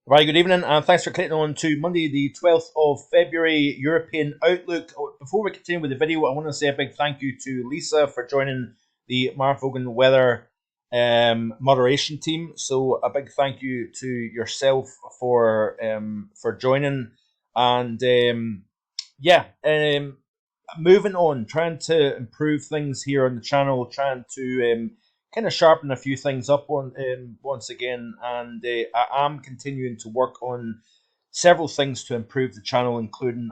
Very good evening, and thanks for clicking on to Monday, the 12th of February, European Outlook. Before we continue with the video, I want to say a big thank you to Lisa for joining the Mark Vaughan Weather moderation team. So a big thank you to yourself for joining, and moving on, trying to improve things here on the channel, trying to kind of sharpen a few things up on once again, and I am continuing to work on several things to improve the channel, including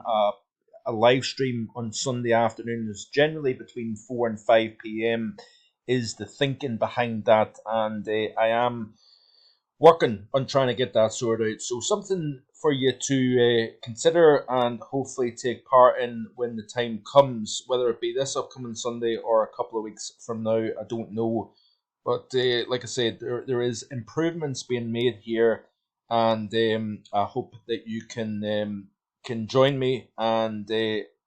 a live stream on Sunday afternoons, generally between 4 and 5 p.m. is the thinking behind that, and I am working on trying to get that sorted out. So something for you to consider and hopefully take part in when the time comes, whether it be this upcoming Sunday or a couple of weeks from now, I don't know. But like I said, there is improvements being made here, and I hope that you can join me and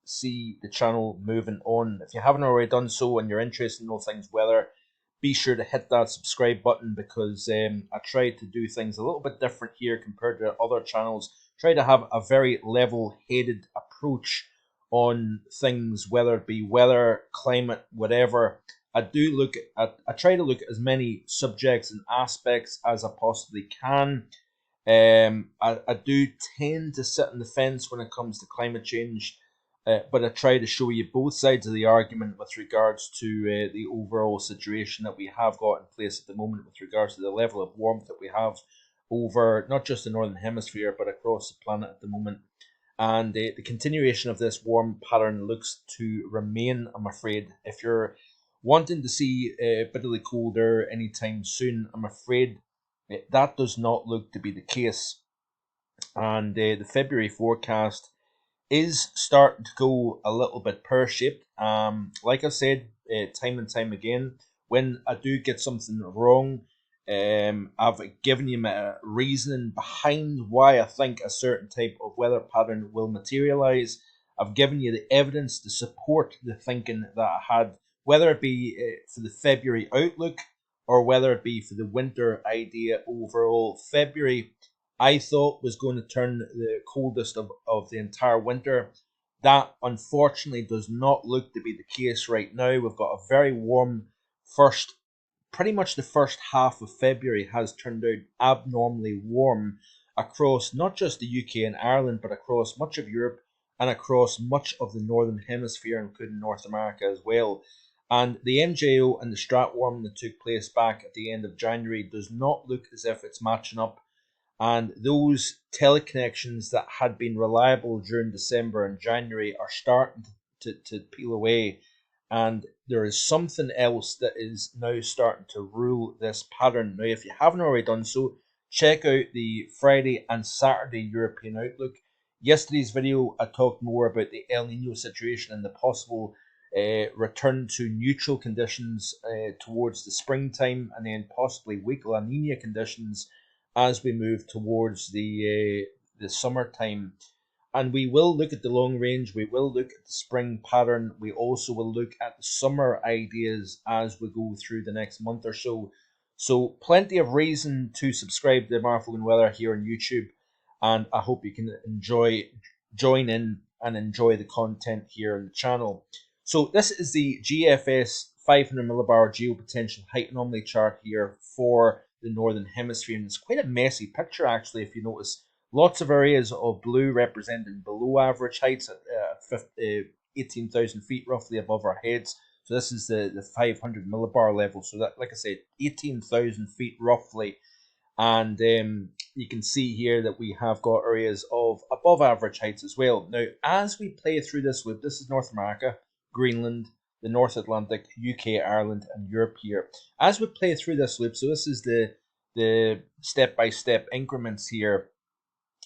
see the channel moving on. If you haven't already done so and you're interested in all things weather, be sure to hit that subscribe button, because I try to do things a little bit different here compared to other channels. Try to have a very level-headed approach on things, whether it be weather, climate, whatever. I try to look at as many subjects and aspects as I possibly can. I do tend to sit on the fence when it comes to climate change, but I try to show you both sides of the argument with regards to the overall situation that we have got in place at the moment, with regards to the level of warmth that we have over not just the Northern Hemisphere, but across the planet at the moment. And the continuation of this warm pattern looks to remain, I'm afraid. If you're wanting to see bitterly colder anytime soon, I'm afraid that does not look to be the case. And the February forecast is starting to go a little bit pear-shaped. Like I said, time and time again, when I do get something wrong, I've given you my reasoning behind why I think a certain type of weather pattern will materialize. I've given you the evidence to support the thinking that I had, whether it be for the February outlook or whether it be for the winter idea overall. February, I thought, was going to turn the coldest of the entire winter. That unfortunately does not look to be the case right now. We've got a very warm first, pretty much the first half of February has turned out abnormally warm across not just the UK and Ireland, but across much of Europe and across much of the Northern Hemisphere, including North America as well. And the MJO and the Strat warming that took place back at the end of January does not look as if it's matching up. And those teleconnections that had been reliable during December and January are starting to peel away. And there is something else that is now starting to rule this pattern. Now, if you haven't already done so, check out the Friday and Saturday European Outlook. Yesterday's video, I talked more about the El Nino situation and the possible return to neutral conditions towards the springtime, and then possibly weak La Nina conditions as we move towards the summertime. And we will look at the long range, we will look at the spring pattern, we also will look at the summer ideas as we go through the next month or so. So plenty of reason to subscribe to Mark Vaughan Weather here on YouTube, and I hope you can join in and enjoy the content here on the channel. So this is the GFS 500 millibar geopotential height anomaly chart here for the Northern Hemisphere, and it's quite a messy picture actually. If you notice, lots of areas of blue representing below average heights at 18,000 feet roughly above our heads. So this is the 500 millibar level, so that, like I said, 18,000 feet roughly. And you can see here that we have got areas of above average heights as well. Now, as we play through this loop, this is North America, Greenland, the North Atlantic, UK, Ireland, and Europe here. As we play through this loop, so this is the step-by-step increments here.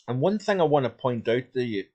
And one thing I want to point out to you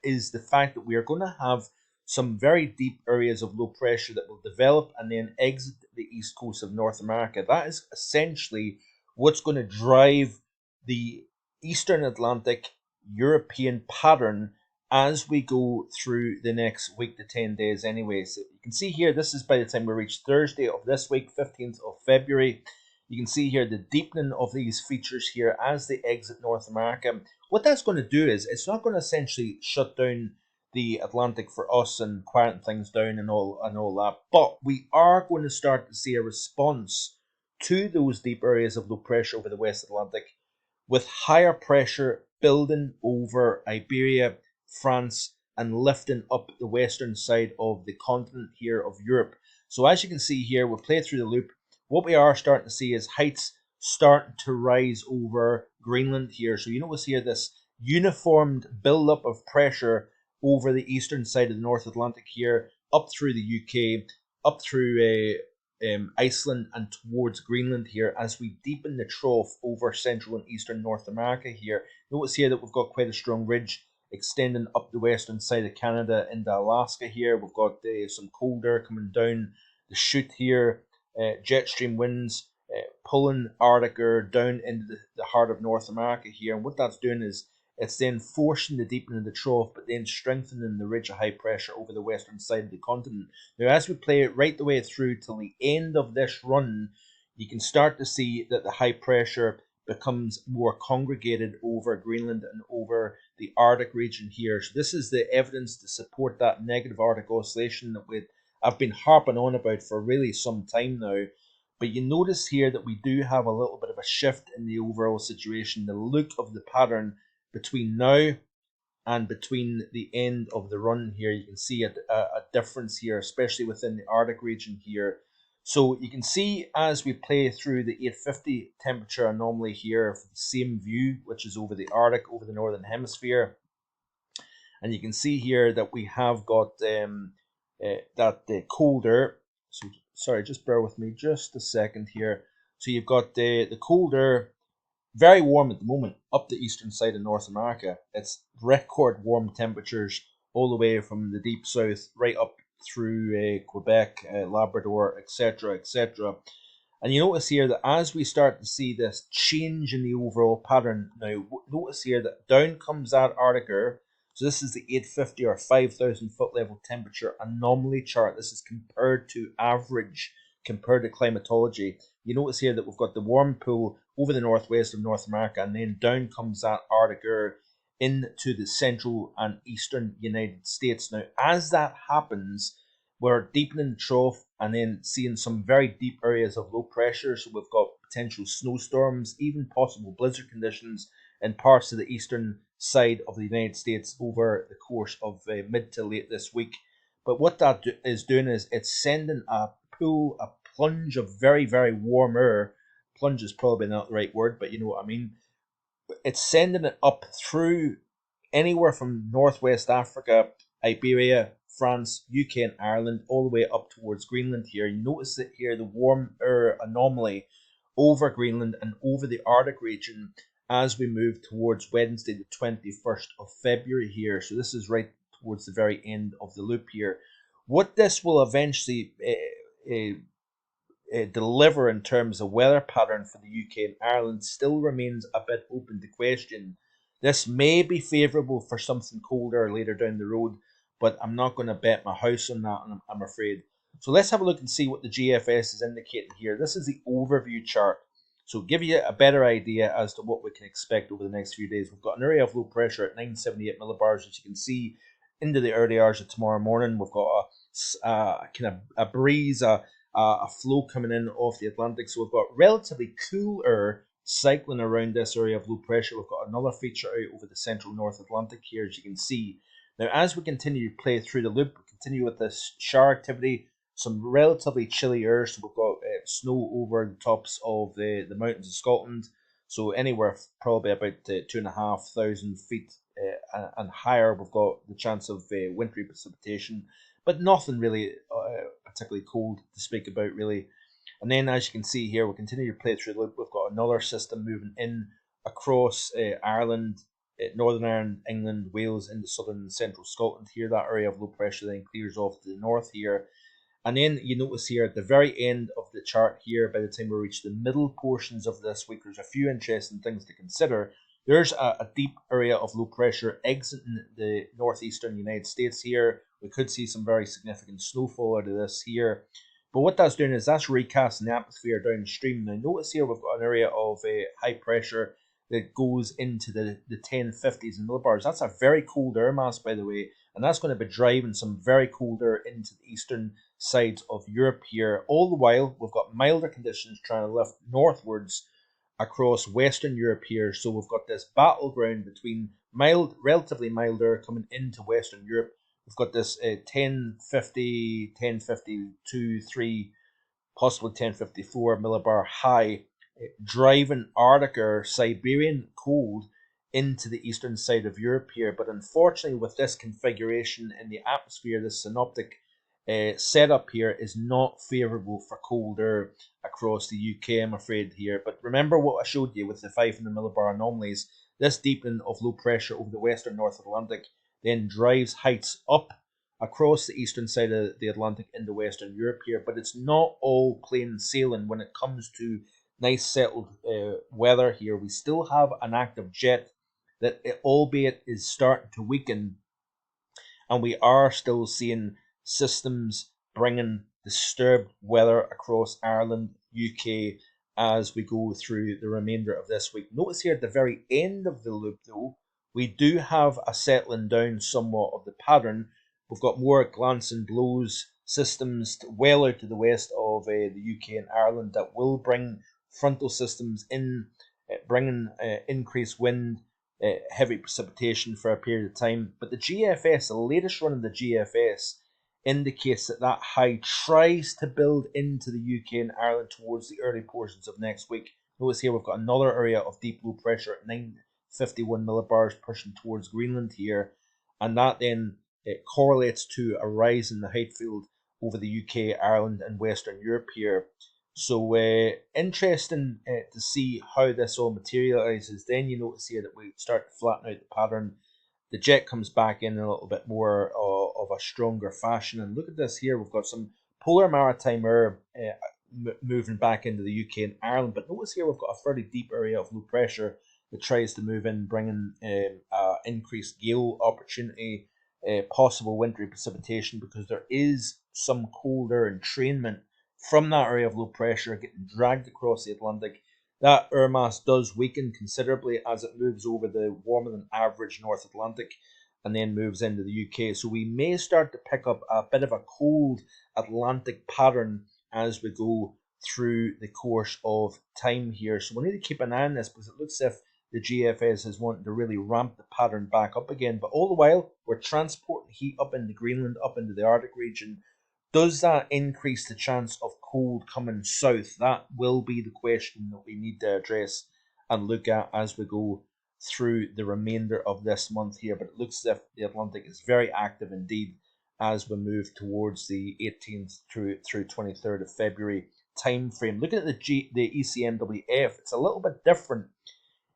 is the fact that we are going to have some very deep areas of low pressure that will develop and then exit the east coast of North America. That is essentially what's going to drive the Eastern Atlantic European pattern as we go through the next week to 10 days anyway. So you can see here, this is by the time we reach Thursday of this week, 15th of February. You can see here the deepening of these features here as they exit North America. What that's going to do is it's not going to essentially shut down the Atlantic for us and quieten things down and all that, but we are going to start to see a response to those deep areas of low pressure over the West Atlantic, with higher pressure building over Iberia, France, and lifting up the western side of the continent here of Europe. So as you can see here, we'll play through the loop. What we are starting to see is heights starting to rise over Greenland here. So you notice here this uniformed build-up of pressure over the eastern side of the North Atlantic here, up through the UK, up through Iceland and towards Greenland here as we deepen the trough over central and eastern North America here. Notice here that we've got quite a strong ridge extending up the western side of Canada into Alaska here. We've got some cold air coming down the chute here, jet stream winds pulling Arctic air down into the heart of North America here. And what that's doing is it's then forcing the deepening of the trough, but then strengthening the ridge of high pressure over the western side of the continent. Now, as we play it right the way through till the end of this run, you can start to see that the high pressure becomes more congregated over Greenland and over the Arctic region here. So this is the evidence to support that negative Arctic oscillation that I've been harping on about for really some time now. But you notice here that we do have a little bit of a shift in the overall situation. The look of the pattern between now and between the end of the run here, you can see a difference here, especially within the Arctic region here. So you can see as we play through the 850 temperature anomaly here for the same view, which is over the Arctic, over the Northern Hemisphere. And you can see here that we have got that colder. So sorry, just bear with me just a second here. So you've got the colder, very warm at the moment up the eastern side of North America. It's record warm temperatures all the way from the deep south right up through Quebec, Labrador, etc., etc. And you notice here that as we start to see this change in the overall pattern, now notice here that down comes that Arctic air. So this is the 850 or 5,000 foot level temperature anomaly chart. This is compared to average, compared to climatology. You notice here that we've got the warm pool over the northwest of North America, and then down comes that Arctic air into the central and eastern United States. Now, as that happens, we're deepening the trough and then seeing some very deep areas of low pressure. So we've got potential snowstorms, even possible blizzard conditions in parts of the eastern side of the United States over the course of mid to late this week. But what that is doing is it's sending a plunge of very, very warm air. Plunge is probably not the right word, but you know what I mean. It's sending it up through anywhere from Northwest Africa, Iberia, France, UK and Ireland, all the way up towards Greenland here. You notice that here the warm air anomaly over Greenland and over the Arctic region as we move towards Wednesday the 21st of February here. So this is right towards the very end of the loop here. What this will eventually deliver in terms of weather pattern for the UK and Ireland still remains a bit open to question. This may be favourable for something colder later down the road, but I'm not going to bet my house on that, I'm afraid. So let's have a look and see what the GFS is indicating here. This is the overview chart. So give you a better idea as to what we can expect over the next few days. We've got an area of low pressure at 978 millibars, as you can see, into the early hours of tomorrow morning. We've got a kind of a breeze, a flow coming in off the Atlantic. So we've got relatively cool air cycling around this area of low pressure. We've got another feature out over the central North Atlantic here, as you can see. Now, as we continue to play through the loop, we continue with this shower activity, some relatively chilly air. So we've got snow over the tops of the mountains of Scotland. So anywhere probably about 2,500 feet and higher, we've got the chance of wintry precipitation, but nothing really particularly cold to speak about, really. And then, as you can see here, we continue to play through the loop. We've got another system moving in across Ireland, Northern Ireland, England, Wales, into southern and central Scotland here. That area of low pressure then clears off to the north here. And then you notice here at the very end of the chart here, by the time we reach the middle portions of this week, there's a few interesting things to consider. There's a deep area of low pressure exiting the northeastern United States here. We could see some very significant snowfall out of this here. But what that's doing is that's recasting the atmosphere downstream. Now notice here we've got an area of high pressure that goes into the 1050s and millibars. That's a very cold air mass, by the way, and that's going to be driving some very cold air into the eastern sides of Europe here. All the while, we've got milder conditions trying to lift northwards across Western Europe here. So we've got this battleground between mild, relatively mild air coming into Western Europe. We've got this 1050, 1052, 3, possibly 1054 millibar high, driving Arctic or Siberian cold into the eastern side of Europe here. But unfortunately, with this configuration in the atmosphere, this synoptic setup here is not favourable for cold air across the UK, I'm afraid here. But remember what I showed you with the 500 millibar anomalies. This deepening of low pressure over the western North Atlantic then drives heights up across the eastern side of the Atlantic into Western Europe here, but it's not all plain sailing when it comes to nice settled weather here. We still have an active jet that, albeit is starting to weaken, and we are still seeing systems bringing disturbed weather across Ireland, UK, as we go through the remainder of this week. Notice here at the very end of the loop, though, we do have a settling down somewhat of the pattern. We've got more glancing blows systems well out to the west of the UK and Ireland that will bring frontal systems in, bringing increased wind, heavy precipitation for a period of time. But the GFS, the latest run of the GFS, indicates that that high tries to build into the UK and Ireland towards the early portions of next week. Notice here we've got another area of deep low pressure at 951 millibars pushing towards Greenland here, and that then it correlates to a rise in the height field over the UK, Ireland, and Western Europe here. So interesting to see how this all materializes. Then you notice here that we start to flatten out the pattern. The jet comes back in a little bit more of a stronger fashion. And look at this here. We've got some polar maritime air moving back into the UK and Ireland. But notice here we've got a fairly deep area of low pressure that tries to move in, bringing increased gale opportunity, possible wintry precipitation, because there is some colder entrainment from that area of low pressure getting dragged across the Atlantic. That air mass does weaken considerably as it moves over the warmer than average North Atlantic and then moves into the UK. So we may start to pick up a bit of a cold Atlantic pattern as we go through the course of time here. So we need to keep an eye on this because it looks as if the GFS is wanting to really ramp the pattern back up again. But all the while, we're transporting heat up into Greenland, up into the Arctic region. Does that increase the chance of cold coming south? That will be the question that we need to address and look at as we go through the remainder of this month here. But it looks as if the Atlantic is very active indeed as we move towards the 18th through 23rd of February time frame. Looking at the ECMWF, it's a little bit different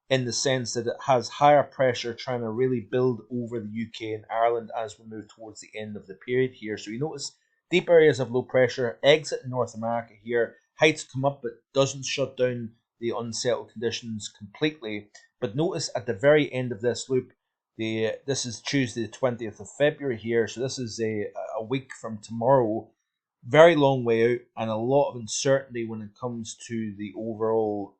in the sense that it has higher pressure trying to really build over the UK and Ireland as we move towards the end of the period here. So you notice deep areas of low pressure exit in North America here. Heights come up but doesn't shut down the unsettled conditions completely. But notice at the very end of this loop, this is Tuesday the 20th of February here. So this is a week from tomorrow. Very long way out and a lot of uncertainty when it comes to the overall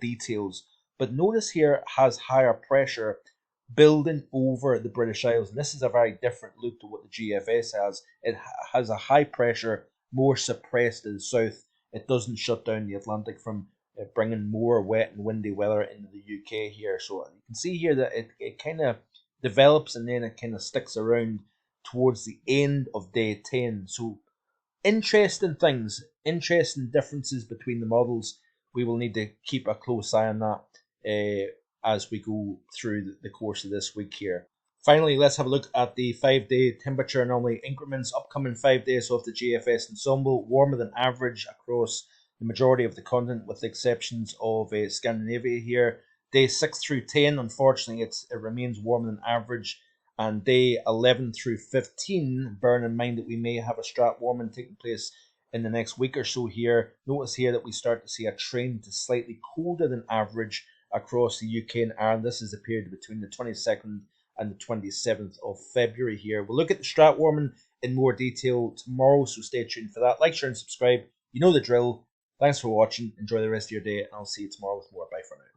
details. But notice here it has higher pressure building over the British Isles. And this is a very different look to what the GFS has. It has a high pressure, more suppressed to the south. It doesn't shut down the Atlantic from bringing more wet and windy weather into the UK here. So you can see here that it kind of develops and then it kind of sticks around towards the end of day 10. So interesting things, interesting differences between the models. We will need to keep a close eye on that as we go through the course of this week here. Finally, let's have a look at the 5-day temperature anomaly increments. Upcoming 5 days of the GFS ensemble, warmer than average across the majority of the continent with the exceptions of Scandinavia here. Day 6 through 10, unfortunately, it remains warmer than average. And day 11 through 15, bearing in mind that we may have a strat warming taking place in the next week or so here. Notice here that we start to see a trend to slightly colder than average across the UK and Ireland. This is the period between the 22nd and the 27th of February here. We'll look at the strat warming in more detail tomorrow, so stay tuned for that. Like, share, and subscribe. You know the drill. Thanks for watching. Enjoy the rest of your day, and I'll see you tomorrow with more. Bye for now.